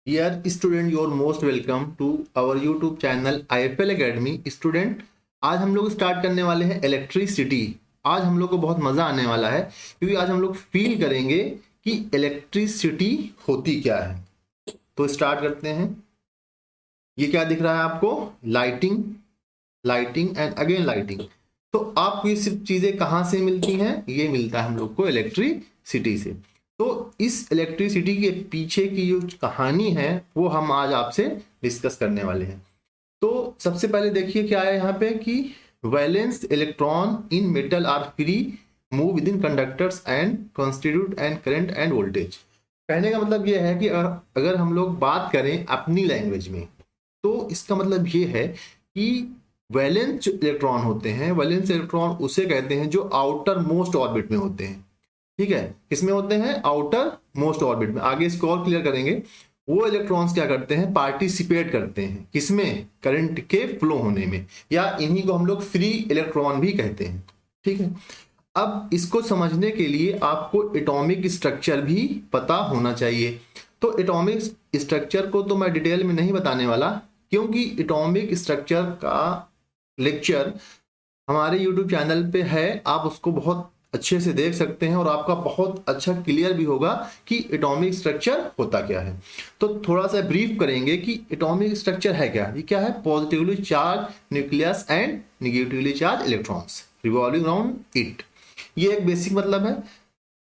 Dear student, you are most welcome to our YouTube channel IFL Academy. Student, आज हम लोग start करने वाले हैं इलेक्ट्रिसिटी। आज हम लोग को बहुत मज़ा आने वाला है क्योंकि आज हम लोग फील करेंगे कि इलेक्ट्रिसिटी होती क्या है। तो स्टार्ट करते हैं। ये क्या दिख रहा है आपको? Lighting, lighting and again lighting. तो आपको ये सिर्फ चीज़ें कहाँ से मिलती हैं? ये मिलता है हम लोग को इलेक्ट्रिसिटी से। तो इस इलेक्ट्रिसिटी के पीछे की जो कहानी है वो हम आज आपसे डिस्कस करने वाले हैं। तो सबसे पहले देखिए क्या है यहाँ पे कि valence electron in metal are free move within conductors and constitute and current and voltage. कहने का मतलब ये है कि अगर हम लोग बात करें अपनी लैंग्वेज में तो इसका मतलब ये है कि वैलेंस इलेक्ट्रॉन होते हैं, वैलेंस इलेक्ट्रॉन उसे कहते हैं जो आउटर मोस्ट ऑर्बिट में होते हैं। ठीक है, किसमें होते हैं? आउटर मोस्ट ऑर्बिट में। आगे इसको और क्लियर करेंगे। वो इलेक्ट्रॉन्स क्या करते हैं? पार्टिसिपेट करते हैं किसमें? करंट के फ्लो होने में, या इन्हीं को हम लोग फ्री इलेक्ट्रॉन भी कहते हैं। ठीक है, अब इसको समझने के लिए आपको एटॉमिक स्ट्रक्चर भी पता होना चाहिए। तो एटॉमिक स्ट्रक्चर को तो मैं डिटेल में नहीं बताने वाला, क्योंकि एटॉमिक स्ट्रक्चर का लेक्चर हमारे YouTube चैनल पे है। आप उसको बहुत अच्छे से देख सकते हैं और आपका बहुत अच्छा क्लियर भी होगा कि एटॉमिक स्ट्रक्चर होता क्या है। तो थोड़ा सा ब्रीफ करेंगे कि एटॉमिक स्ट्रक्चर है क्या। ये क्या है? Positively charge nucleus and negatively charge electrons revolving around it. ये एक बेसिक मतलब है।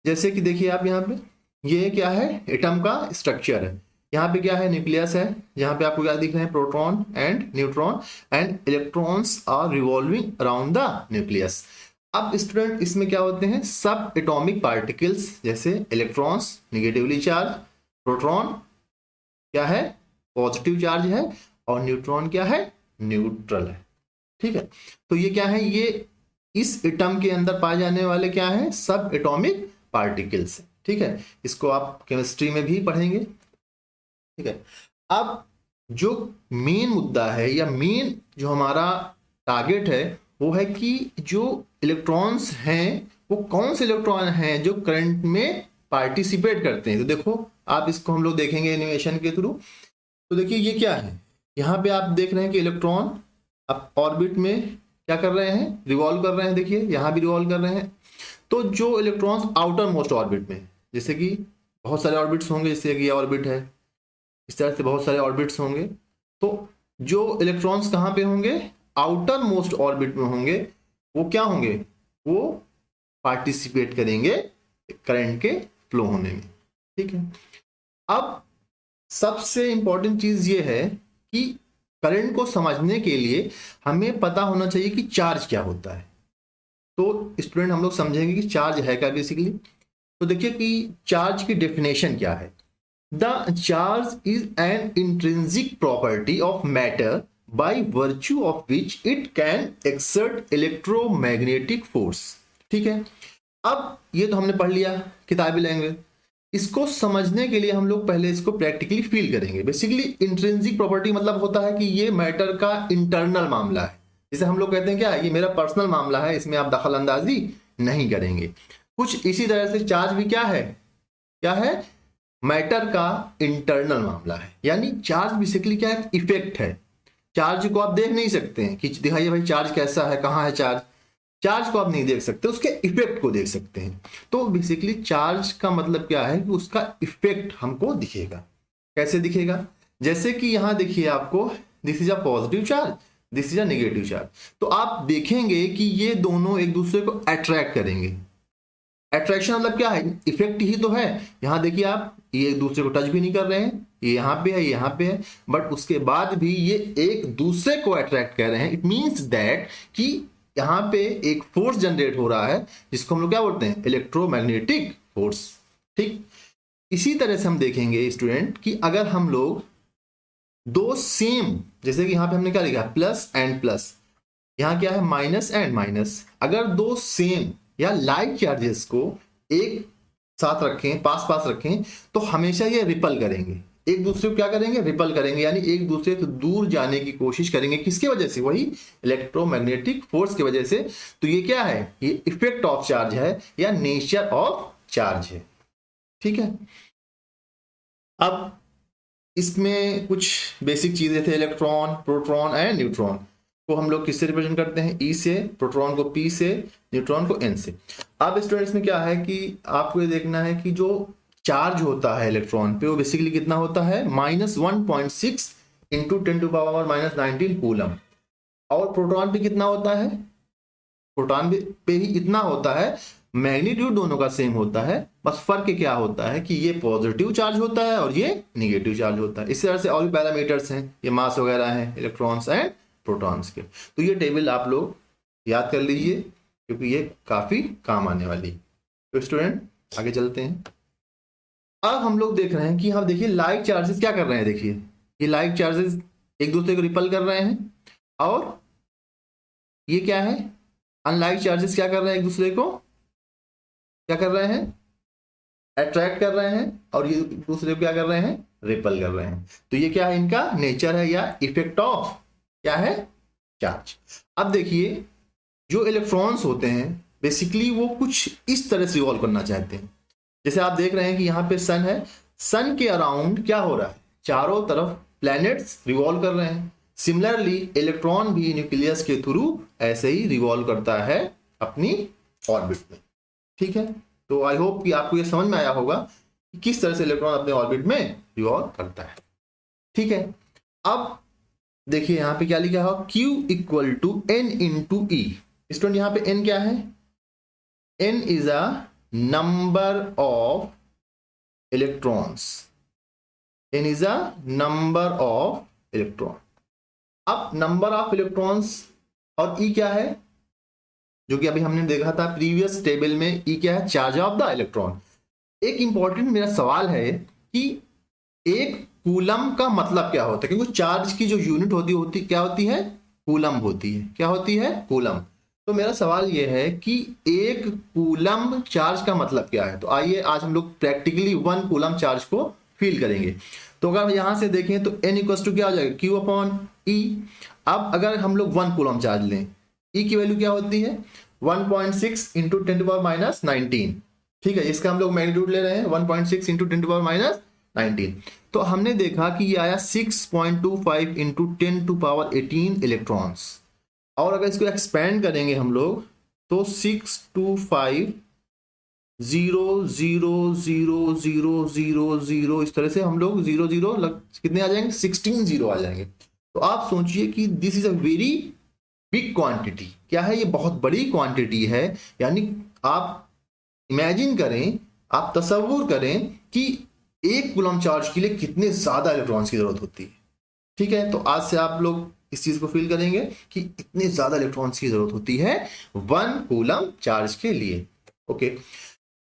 जैसे कि देखिए आप यहाँ पे, ये क्या है? एटम का स्ट्रक्चर है। यहाँ पे क्या है? न्यूक्लियस है। यहाँ पे आपको क्या दिख रहे हैं? Proton and neutron and electrons are revolving around the nucleus. अब स्टूडेंट, इसमें क्या होते हैं? सब एटॉमिक पार्टिकल्स, जैसे इलेक्ट्रॉन्स निगेटिवली चार्ज, प्रोटॉन क्या है? पॉजिटिव चार्ज है, और न्यूट्रॉन क्या है? न्यूट्रल है। ठीक है, तो ये क्या है? ये इस एटम के अंदर पाए जाने वाले क्या है? सब एटॉमिक पार्टिकल्स। ठीक है, इसको आप केमिस्ट्री में भी पढ़ेंगे। ठीक है, अब जो मेन मुद्दा है या मेन जो हमारा टारगेट है वो है कि जो इलेक्ट्रॉन्स हैं वो कौन से इलेक्ट्रॉन हैं जो करंट में पार्टिसिपेट करते हैं। तो देखो आप इसको हम लोग देखेंगे एनिमेशन के थ्रू। तो देखिए ये क्या है? यहाँ पे आप देख रहे हैं कि इलेक्ट्रॉन अब ऑर्बिट में क्या कर रहे हैं? रिवॉल्व कर रहे हैं। देखिए यहाँ भी रिवॉल्व कर रहे हैं। तो जो इलेक्ट्रॉन्स आउटर मोस्ट ऑर्बिट में, जैसे कि बहुत सारे ऑर्बिट्स होंगे, जैसे कि ये ऑर्बिट है, इस तरह से बहुत सारे ऑर्बिट्स होंगे। तो जो इलेक्ट्रॉन्स कहाँ पे होंगे? आउटर मोस्ट ऑर्बिट में होंगे। वो क्या होंगे? वो पार्टिसिपेट करेंगे करंट के फ्लो होने में। ठीक है, अब सबसे इंपॉर्टेंट चीज ये है कि करंट को समझने के लिए हमें पता होना चाहिए कि चार्ज क्या होता है। तो स्टूडेंट, हम लोग समझेंगे कि चार्ज है क्या बेसिकली। तो देखिए कि चार्ज की डेफिनेशन क्या है। The charge is an intrinsic property of matter by virtue of which it can exert electromagnetic force। ठीक है, अब ये तो हमने पढ़ लिया किताबी लैंग्वेज। इसको समझने के लिए हम लोग पहले इसको प्रैक्टिकली फील करेंगे। बेसिकली इंट्रिंसिक प्रॉपर्टी मतलब होता है कि ये मैटर का इंटरनल मामला है। जैसे हम लोग कहते हैं क्या, ये मेरा पर्सनल मामला है, इसमें आप दखल अंदाजी नहीं करेंगे। कुछ इसी तरह से चार्ज भी क्या है? क्या है? मैटर का इंटरनल मामला है। यानी चार्ज बेसिकली क्या है? इफेक्ट है। चार्ज को आप देख नहीं सकते हैं कि दिखाइए भाई चार्ज कैसा है, कहाँ है चार्ज। चार्ज को आप नहीं देख सकते, उसके इफेक्ट को देख सकते हैं। तो बेसिकली चार्ज का मतलब क्या है कि उसका इफेक्ट हमको दिखेगा। कैसे दिखेगा? जैसे कि यहाँ देखिए आपको, this is a positive charge, this is a negative charge. तो आप देखेंगे कि ये दोनों एक दूसरे को अट्रैक्ट करेंगे। अट्रैक्शन मतलब क्या है? इफेक्ट ही तो है। यहाँ देखिए आप, ये एक दूसरे को टच भी नहीं कर रहे हैं, ये यहाँ पे है, यहाँ पे है, बट उसके बाद भी ये एक दूसरे को अट्रैक्ट कर रहे हैं। इट मीन्स दैट कि यहाँ पे एक फोर्स जनरेट हो रहा है जिसको हम लोग क्या बोलते हैं? Electromagnetic force. ठीक, इसी तरह से हम देखेंगे स्टूडेंट कि अगर हम लोग दो सेम, जैसे कि यहाँ पे हमने क्या लिखा? प्लस एंड प्लस, यहाँ क्या है? Minus and minus. अगर दो सेम या लाइक चार्जेस को एक साथ रखें, पास पास रखें, तो हमेशा ये रिपल करेंगे, एक दूसरे को क्या करेंगे? रिपल करेंगे, यानी एक दूसरे से दूर जाने की कोशिश करेंगे। किसके वजह से? वही इलेक्ट्रोमैग्नेटिक फोर्स की वजह से। तो ये क्या है? ये इफेक्ट ऑफ चार्ज है या नेचर ऑफ चार्ज है। ठीक है, अब इसमें कुछ बेसिक चीजें थे, इलेक्ट्रॉन, प्रोटॉन एंड न्यूट्रॉन को हम लोग किससे रिप्रेजेंट करते हैं, ई से, प्रोटॉन को पी से, न्यूट्रॉन को एन से। अब स्टूडेंट्स में क्या है कि आपको ये देखना है कि जो चार्ज होता है इलेक्ट्रॉन पे वो बेसिकली कितना होता है, -1.6 इंटू 10⁻⁻19 कूलम। और प्रोटॉन पे कितना होता है, प्रोटॉन पे ही इतना होता है, मैग्नीट्यूड दोनों का सेम होता है, बस फर्क क्या होता है कि ये पॉजिटिव चार्ज होता है और ये निगेटिव चार्ज होता है। इस तरह से और भी पैरामीटर्स हैं, ये मास वगैरह हैं इलेक्ट्रॉन्स एंड प्रोटॉन्स के। तो ये टेबल आप लोग याद कर लीजिए क्योंकि ये काफी काम आने वाली है। तो स्टूडेंट आगे चलते हैं। अब हम लोग देख रहे हैं कि हम देखिए लाइक चार्जेस क्या कर रहे हैं, देखिए ये लाइक चार्जेस एक दूसरे को रिपल कर रहे हैं, और ये क्या है, अनलाइक चार्जेस क्या कर रहे हैं, एक दूसरे को क्या कर रहे हैं, अट्रैक्ट कर रहे हैं, और ये दूसरे को क्या कर रहे हैं, रिपल कर रहे हैं। तो ये क्या है, इनका नेचर है या इफेक्ट ऑफ क्या है, चार्ज। अब देखिए जो इलेक्ट्रॉन्स होते हैं बेसिकली वो कुछ इस तरह से रिवॉल्व करना चाहते हैं। जैसे आप देख रहे हैं कि यहाँ पे सन है, सन के अराउंड क्या हो रहा है, चारों तरफ प्लैनेट्स रिवॉल्व कर रहे हैं। सिमिलरली इलेक्ट्रॉन भी न्यूक्लियस के थ्रू ऐसे ही रिवॉल्व करता है अपनी ऑर्बिट में। ठीक है, तो आई होप कि आपको ये समझ में आया होगा कि किस तरह से इलेक्ट्रॉन अपने ऑर्बिट में रिवॉल्व करता है। ठीक है, अब देखिए यहाँ पे क्या लिखा है, Q equal to N into E. Student यहाँ पे N क्या है, N is a number of electrons, N is a number of electron. अब नंबर ऑफ इलेक्ट्रॉन्स और E क्या है, जो कि अभी हमने देखा था प्रीवियस टेबल में, E क्या है, चार्ज ऑफ द इलेक्ट्रॉन। एक इंपॉर्टेंट मेरा सवाल है कि एक कूलम का मतलब क्या होता है, क्योंकि चार्ज की जो यूनिट होती क्या होती है, कूलम होती है। क्या होती है, कूलम। तो मेरा सवाल यह है कि एक कूलम चार्ज का मतलब क्या है। तो आइए आज हम लोग प्रैक्टिकली 1 कूलम चार्ज को फील करेंगे। तो अगर यहां से देखें तो N इक्वल टू क्या हो जाएगा, Q अपॉन E। अब अगर हम लोग 1 कूलम चार्ज लें, E की वैल्यू क्या होती है, 1.6 इंटू 10⁻⁻19। ठीक है, इसका हम लोग मैग्नीट्यूड ले रहे हैं 1.6 इंटू 10⁻⁻19। तो हमने देखा कि ये आया 6.25 इंटू 10⁻18 इलेक्ट्रॉन्स। और अगर इसको एक्सपेंड करेंगे हम लोग तो 625 0 0 0 0 0 0 इस तरह से हम लोग 0 0 कितने आ जाएंगे, 16 0 आ जाएंगे। तो आप सोचिए कि this is a very big quantity. क्या है, ये बहुत बड़ी क्वांटिटी है। यानी आप इमेजिन करें, आप तसव्वुर करें कि एक कूलम चार्ज के लिए कितने ज्यादा इलेक्ट्रॉन्स की जरूरत होती है। ठीक है, तो आज से आप लोग इस चीज को फील करेंगे कि इतने ज्यादा इलेक्ट्रॉन्स की जरूरत होती है 1 कूलम चार्ज के लिए। ओके,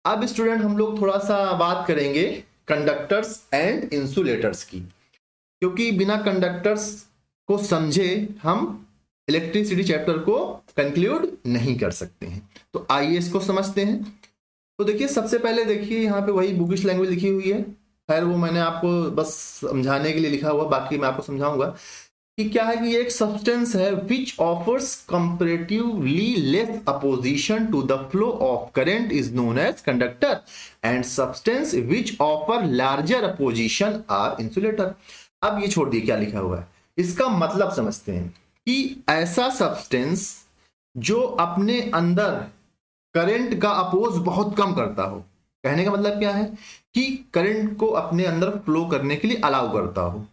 अब स्टूडेंट हम लोग थोड़ा सा बात करेंगे कंडक्टर्स एंड इंसुलेटर्स की, क्योंकि बिना कंडक्टर्स को समझे हम इलेक्ट्रिसिटी चैप्टर को कंक्लूड नहीं कर सकते हैं। तो आइए इसको समझते हैं। तो देखिए सबसे पहले देखिए यहाँ पे वही बुकिश लैंग्वेज लिखी हुई है, खैर वो मैंने आपको बस समझाने के लिए लिखा हुआ, बाकी मैं आपको समझाऊंगा कि क्या है कि ये एक सब्सटेंस है which offers comparatively less opposition to the flow of current is known as conductor and substance which offer larger opposition are insulator. अब ये छोड़ दिए क्या लिखा हुआ है, इसका मतलब समझते हैं कि ऐसा सब्सटेंस जो अपने अंदर करंट का अपोज बहुत कम करता हो। कहने का मतलब क्या है कि करंट को अपने अंदर फ्लो करने के लिए अलाउ करता हो,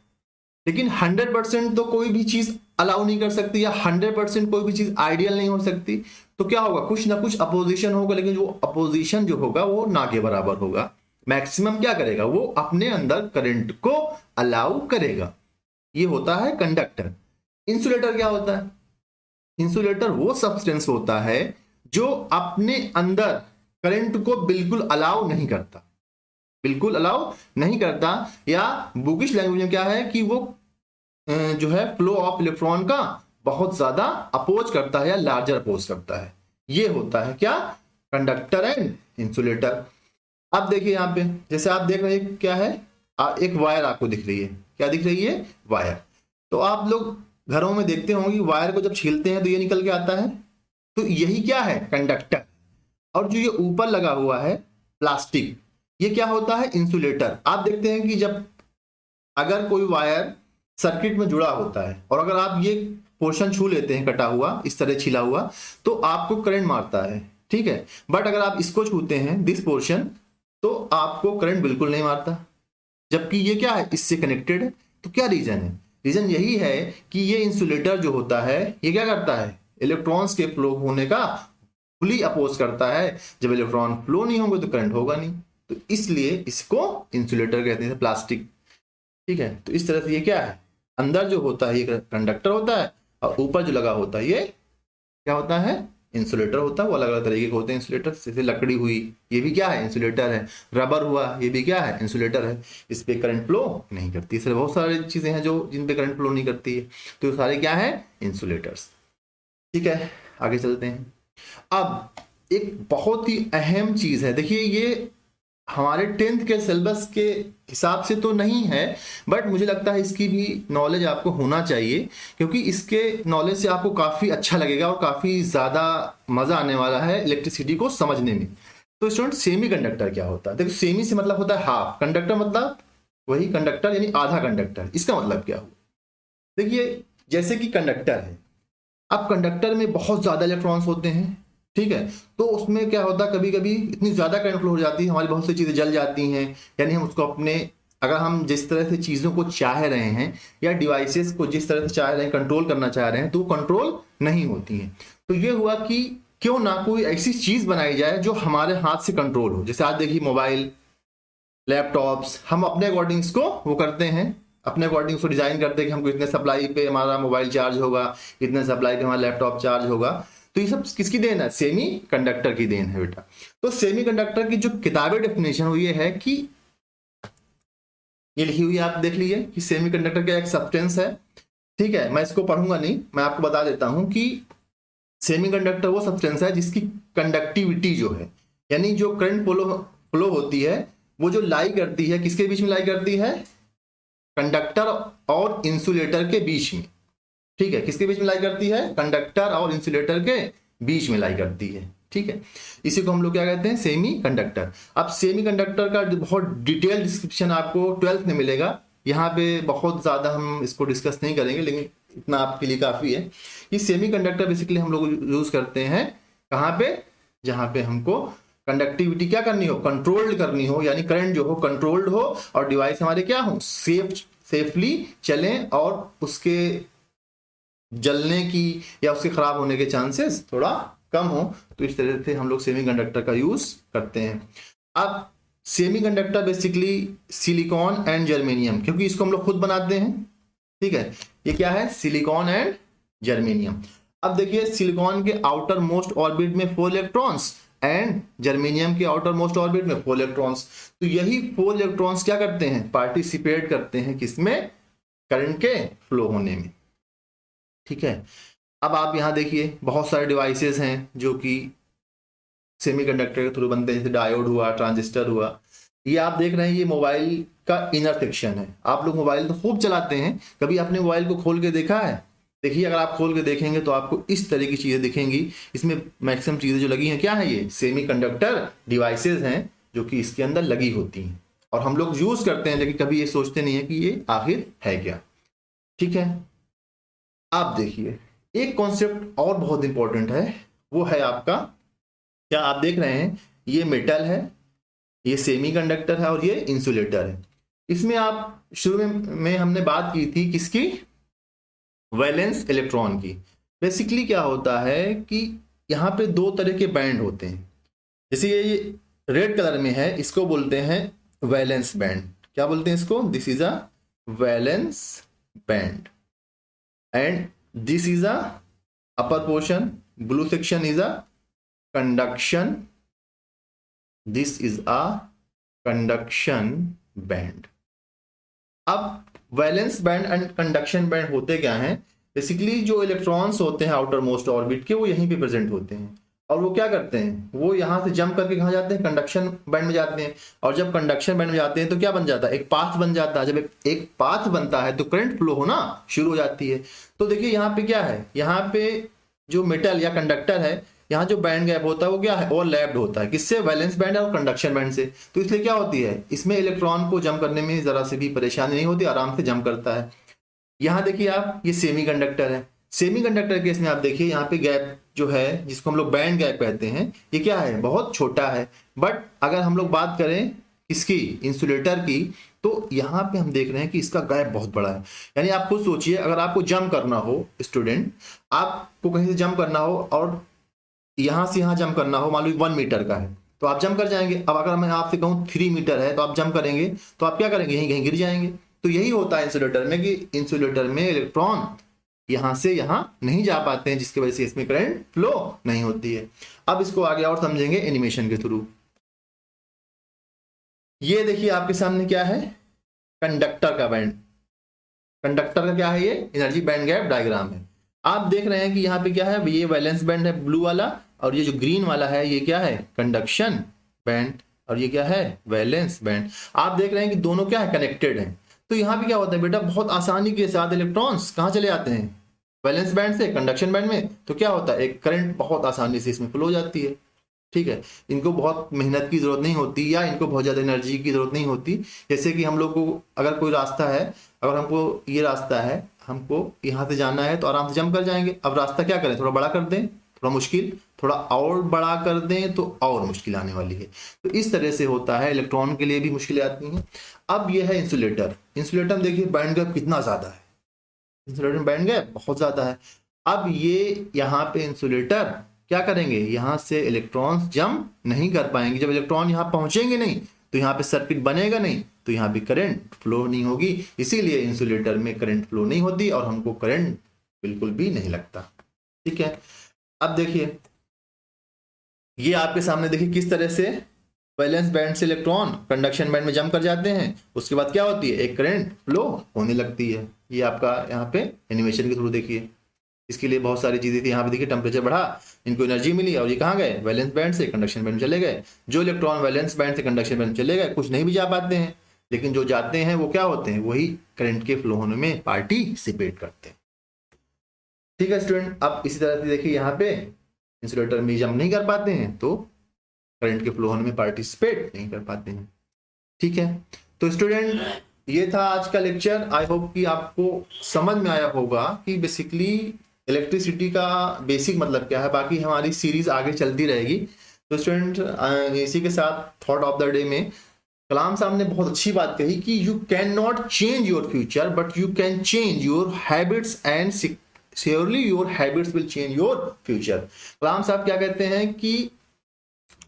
लेकिन 100% तो कोई भी चीज अलाउ नहीं कर सकती, या 100% कोई भी चीज आइडियल नहीं हो सकती। तो क्या होगा, कुछ ना कुछ अपोजिशन होगा, लेकिन जो अपोजिशन जो होगा वो ना के बराबर होगा। मैक्सिमम क्या करेगा, वो अपने अंदर करंट को अलाउ करेगा। ये होता है कंडक्टर। इंसुलेटर क्या होता है, इंसुलेटर वो सब्सटेंस होता है जो अपने अंदर करंट को बिल्कुल अलाउ नहीं करता, बिल्कुल अलाउ नहीं करता, या बुकिश लैंग्वेज में क्या है कि वो जो है फ्लो ऑफ इलेक्ट्रॉन का बहुत ज्यादा अपोज करता है या लार्जर अपोज करता है। ये होता है क्या, कंडक्टर एंड इंसुलेटर। अब देखिए यहाँ पे जैसे आप देख रहे हैं क्या है, एक वायर आपको दिख रही है, क्या दिख रही है, वायर। तो आप लोग घरों में देखते होंगे वायर को जब छीलते हैं तो ये निकल के आता है, तो यही क्या है, कंडक्टर। और जो ये ऊपर लगा हुआ है प्लास्टिक, ये क्या होता है, इंसुलेटर। आप देखते हैं कि जब अगर कोई वायर सर्किट में जुड़ा होता है और अगर आप ये पोर्शन छू लेते हैं कटा हुआ, इस तरह छिला हुआ, तो आपको करंट मारता है, ठीक है। बट अगर आप इसको छूते हैं, दिस पोर्शन, तो आपको करंट बिल्कुल नहीं मारता, जबकि ये क्या है, इससे कनेक्टेड है। तो क्या रीजन है? रीजन यही है कि ये इंसुलेटर जो होता है ये क्या करता है, इलेक्ट्रॉन्स के फ्लो होने का फुली अपोज करता है। जब इलेक्ट्रॉन फ्लो नहीं होंगे तो करंट होगा नहीं, तो इसलिए इसको इंसुलेटर कहते हैं, प्लास्टिक, ठीक है। तो इस तरह से ये क्या है, अंदर जो होता है ये कंडक्टर होता है और ऊपर जो लगा होता है ये क्या होता है, इंसुलेटर होता है। वो अलग अलग तरीके के होते हैं इंसुलेटर, जैसे लकड़ी हुई, ये भी क्या है, इंसुलेटर है। रबर हुआ, ये भी क्या है, इंसुलेटर है। इस पे करंट फ्लो नहीं करती। इसलिए बहुत सारी चीजें हैं जो जिन पे करंट फ्लो नहीं करती है, तो ये सारे क्या है, इंसुलेटर्स, ठीक है। आगे चलते हैं। अब एक बहुत ही अहम चीज है, देखिए ये हमारे 10th के सिलेबस के हिसाब से तो नहीं है, बट मुझे लगता है इसकी भी नॉलेज आपको होना चाहिए, क्योंकि इसके नॉलेज से आपको काफ़ी अच्छा लगेगा और काफ़ी ज़्यादा मज़ा आने वाला है इलेक्ट्रिसिटी को समझने में। तो स्टूडेंट, सेमी कंडक्टर क्या होता है? देखो, सेमी से मतलब होता है हाफ, कंडक्टर मतलब वही कंडक्टर यानी आधा कंडक्टर। इसका मतलब क्या हुआ, देखिए जैसे कि कंडक्टर है, अब कंडक्टर में बहुत ज़्यादा इलेक्ट्रॉन्स होते हैं, ठीक है। तो उसमें क्या होता है, कभी कभी इतनी ज्यादा करंट फ्लो हो जाती है, हमारी बहुत सी चीजें जल जाती हैं, यानी हम उसको अपने, अगर हम जिस तरह से चीजों को चाह रहे हैं या डिवाइसेस को जिस तरह से चाह रहे हैं, कंट्रोल करना चाह रहे हैं, तो वो कंट्रोल नहीं होती हैं। तो ये हुआ कि क्यों ना कोई ऐसी चीज बनाई जाए जो हमारे हाथ से कंट्रोल हो। जैसे आज देखिए मोबाइल, लैपटॉप्स, हम अपने अकॉर्डिंग इसको वो करते हैं, अपने अकॉर्डिंग उसको डिजाइन करते हैं कि हमको इतने सप्लाई पे हमारा मोबाइल चार्ज होगा, इतने सप्लाई पे हमारा लैपटॉप चार्ज होगा। तो ये सब किसकी देन है, सेमी कंडक्टर की देन है बेटा। तो सेमी कंडक्टर की जो किताबी डेफिनेशन हुई है कि ये लिखी हुई है, आप देख लीजिए कि सेमी कंडक्टर का एक सब्सटेंस है, ठीक है। मैं इसको पढ़ूंगा नहीं, मैं आपको बता देता हूं कि सेमी कंडक्टर वो सब्सटेंस है जिसकी कंडक्टिविटी जो है, यानी जो करंट फ्लो होती है, वो जो लाई करती है, किसके बीच में लाई करती है, कंडक्टर और इंसुलेटर के बीच में, ठीक है। किसके बीच में लाई करती है, कंडक्टर और इंसुलेटर के बीच में लाई करती है, ठीक है। इसी को हम लोग क्या कहते हैं, सेमी कंडक्टर। अब सेमी कंडक्टर का बहुत डिटेल डिस्क्रिप्शन आपको 12th में मिलेगा, यहाँ पे बहुत ज्यादा हम इसको डिस्कस नहीं करेंगे, लेकिन इतना आपके लिए काफी है कि सेमी कंडक्टर बेसिकली हम लोग यूज करते हैं कहाँ पे, जहां पे हमको कंडक्टिविटी क्या करनी हो, कंट्रोल्ड करनी हो, यानी करंट जो हो कंट्रोल्ड हो और डिवाइस हमारे क्या हो, सेफली चलें और उसके जलने की या उसके खराब होने के चांसेस थोड़ा कम हो। तो इस तरह से हम लोग सेमी कंडक्टर का यूज करते हैं। अब semi conductor basically silicon and germanium, क्योंकि इसको हम लोग खुद बनाते हैं, ठीक है। ये क्या है, सिलिकॉन एंड जर्मेनियम। अब देखिए सिलिकॉन के आउटर मोस्ट ऑर्बिट में 4 इलेक्ट्रॉन्स एंड जर्मेनियम के आउटर मोस्ट ऑर्बिट में 4 इलेक्ट्रॉन्स। तो यही 4 इलेक्ट्रॉन्स क्या करते हैं, पार्टिसिपेट करते हैं किसमें, करंट के फ्लो होने में, ठीक है। अब आप यहां देखिए बहुत सारे डिवाइसेस हैं जो कि सेमीकंडक्टर के थ्रू बनते हैं, जैसे डायोड हुआ, ट्रांजिस्टर हुआ। ये आप देख रहे हैं, ये मोबाइल का इनर सेक्शन है। आप लोग मोबाइल तो खूब चलाते हैं, कभी आपने मोबाइल को खोल के देखा है? देखिए अगर आप खोल के देखेंगे तो आपको इस तरह की चीजें दिखेंगी। इसमें मैक्सिमम चीजें जो लगी हैं क्या है, ये सेमीकंडक्टर डिवाइसेस हैं जो कि इसके अंदर लगी होती हैं और हम लोग यूज करते हैं, लेकिन कभी ये सोचते नहीं है कि ये आखिर है क्या, ठीक है। आप देखिए एक कॉन्सेप्ट और बहुत इंपॉर्टेंट है, वो है आपका, क्या आप देख रहे हैं, ये मेटल है, ये सेमीकंडक्टर है और ये इंसुलेटर है। इसमें आप शुरू में हमने बात की थी किसकी, वैलेंस इलेक्ट्रॉन की। बेसिकली क्या होता है कि यहाँ पे 2 तरह के बैंड होते हैं। जैसे ये रेड कलर में है, इसको बोलते हैं वैलेंस बैंड। क्या बोलते हैं इसको, this is a valence band and this is a upper portion, blue section is a conduction, this is a conduction band. अब valence band and conduction band होते क्या हैं, बेसिकली जो इलेक्ट्रॉन्स होते हैं आउटर मोस्ट ऑर्बिट के, वो यहीं पे प्रेजेंट होते हैं और वो क्या करते हैं, वो यहां से जंप करके कहां जाते हैं, कंडक्शन बैंड में जाते हैं। और जब कंडक्शन बैंड में जाते हैं तो क्या बन जाता है, एक पाथ बन जाता है। जब एक पाथ बनता है तो करंट फ्लो होना शुरू हो जाती है। तो देखिए यहाँ पे क्या है, यहाँ पे जो मेटल या कंडक्टर है, यहाँ जो बैंड गैप होता है वो क्या है, ओवरलैप्ड होता है, किससे, वैलेंस बैंड और कंडक्शन बैंड से। तो इसलिए क्या होती है, इसमें इलेक्ट्रॉन को जम करने में जरा से भी परेशानी नहीं होती, आराम से जम करता है। यहाँ देखिए आप, ये सेमीकंडक्टर है। सेमीकंडक्टर केस में आप देखिए यहाँ पे गैप जो है, जिसको हम लोग बैंड गैप कहते हैं, ये क्या है, बहुत छोटा है। बट अगर हम लोग बात करें इसकी, इंसुलेटर की, तो यहाँ पे हम देख रहे हैं कि इसका गैप बहुत बड़ा है। यानी आप खुद सोचिए, अगर आपको जंप करना हो, स्टूडेंट आपको कहीं से जंप करना हो और यहाँ से यहाँ जंप करना हो, मान लो 1 मीटर का है तो आप जंप कर जाएंगे। अब अगर मैं आपसे कहूँ 3 मीटर है तो आप जंप करेंगे, तो आप क्या करेंगे, यहीं कहीं गिर जाएंगे। तो यही होता है इंसुलेटर में कि इंसुलेटर में इलेक्ट्रॉन यहां से यहां नहीं जा पाते हैं, जिसकी वजह से इसमें करंट फ्लो नहीं होती है। अब इसको आगे और समझेंगे एनिमेशन के थ्रू। ये देखिए आपके सामने क्या है, कंडक्टर का बैंड। कंडक्टर का क्या है, ये एनर्जी बैंड गैप डायग्राम है। आप देख रहे हैं कि यहाँ पे क्या है, ये वैलेंस बैंड है ब्लू वाला, और ये जो ग्रीन वाला है ये क्या है, कंडक्शन बैंड, और ये क्या है, वैलेंस बैंड। आप देख रहे हैं कि दोनों क्या है, कनेक्टेड हैं। तो यहाँ पे क्या होता है बेटा, बहुत आसानी के साथ इलेक्ट्रॉन्स कहाँ चले जाते हैं, वैलेंस बैंड से कंडक्शन बैंड में। तो क्या होता है, एक करंट बहुत आसानी से इसमें फ्लो हो जाती है। ठीक है, इनको बहुत मेहनत की जरूरत नहीं होती, या इनको बहुत ज्यादा एनर्जी की जरूरत नहीं होती। जैसे कि हम लोग को अगर कोई रास्ता है, अगर हमको ये रास्ता है, हमको यहाँ से जाना है तो आराम से जंप कर जाएंगे। अब रास्ता क्या करें, थोड़ा बड़ा कर दें, थोड़ा मुश्किल, थोड़ा और बड़ा कर दें तो और मुश्किल आने वाली है। तो इस तरह से होता है, इलेक्ट्रॉन के लिए भी मुश्किलें आती हैं। अब ये है इंसुलेटर। इंसुलेटर में देखिए बैंड गैप कितना ज्यादा है, इंसुलेटर में बैंड गैप बहुत ज्यादा है। अब ये यहाँ पे इंसुलेटर क्या करेंगे, यहाँ से इलेक्ट्रॉन्स जंप नहीं कर पाएंगे। जब इलेक्ट्रॉन यहाँ पहुंचेंगे नहीं तो यहाँ पे सर्किट बनेगा नहीं, तो यहाँ पे करंट फ्लो नहीं होगी। इसीलिए इंसुलेटर में करंट फ्लो नहीं होती और हमको करंट बिल्कुल भी नहीं लगता। ठीक है, अब देखिए ये आपके सामने देखिए किस तरह से वैलेंस बैंड से इलेक्ट्रॉन कंडक्शन बैंड में जंप कर जाते हैं। उसके बाद क्या होती है, एक करंट फ्लो होने लगती है। ये आपका यहाँ पे एनिमेशन के थ्रू देखिए, इसके लिए बहुत सारी चीजें थी। यहाँ पे देखिए टेम्परेचर बढ़ा, इनको एनर्जी मिली, और ये कहाँ गए, वैलेंस बैंड से कंडक्शन बैंड में चले गए। जो इलेक्ट्रॉन वैलेंस बैंड से कंडक्शन बैंड में चले गए, कुछ नहीं भी जा पाते हैं, लेकिन जो जाते हैं वो क्या होते हैं, वही करंट के फ्लो होने में पार्टिसिपेट करते हैं। ठीक है स्टूडेंट, अब इसी तरह से देखिए यहाँ पे इंसुलेटर में जंप नहीं कर पाते हैं तो करंट के फ्लो होने में पार्टिसिपेट नहीं कर पाते हैं। ठीक है, तो स्टूडेंट ये था आज का लेक्चर। आई होप कि आपको समझ में आया होगा कि बेसिकली इलेक्ट्रिसिटी का बेसिक मतलब क्या है। बाकी हमारी सीरीज आगे चलती रहेगी। तो स्टूडेंट इसी के साथ थॉट ऑफ द डे में कलाम साहब ने बहुत अच्छी बात कही कि you can not change your future but you can change your habits and surely your habits will change your future. Kalam साहब क्या कहते हैं कि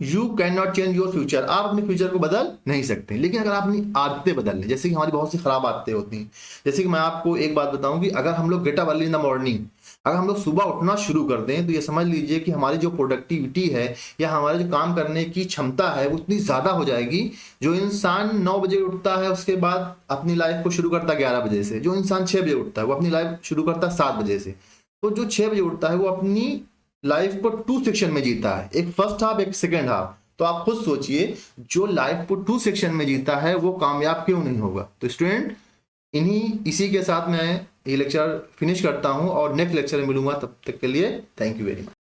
you can not change your future, आप अपने फ्यूचर को बदल नहीं सकते, लेकिन अगर आप अपनी आदतें बदल लें, जैसे कि हमारी बहुत सी खराब आदतें होती हैं। जैसे कि मैं आपको एक बात बताऊं कि अगर हम लोग get up early in the morning, अगर हम लोग सुबह उठना शुरू कर दें तो ये समझ लीजिए कि हमारी जो प्रोडक्टिविटी है या हमारे जो काम करने की क्षमता है वो इतनी ज़्यादा हो जाएगी। जो इंसान 9 बजे उठता है उसके बाद अपनी लाइफ को शुरू करता है 11 बजे से, जो इंसान 6 बजे उठता है वो अपनी लाइफ शुरू करता है 7 बजे से, तो जो 6 बजे उठता है वो अपनी लाइफ को 2 सेक्शन में जीता है, एक फर्स्ट हाफ एक सेकेंड हाफ। तो आप खुद सोचिए, जो लाइफ को 2 सेक्शन में जीता है वो कामयाब क्यों नहीं होगा। तो स्टूडेंट इसी के साथ मैं ये लेक्चर फिनिश करता हूं और नेक्स्ट लेक्चर में मिलूंगा। तब तक के लिए थैंक यू वेरी मच।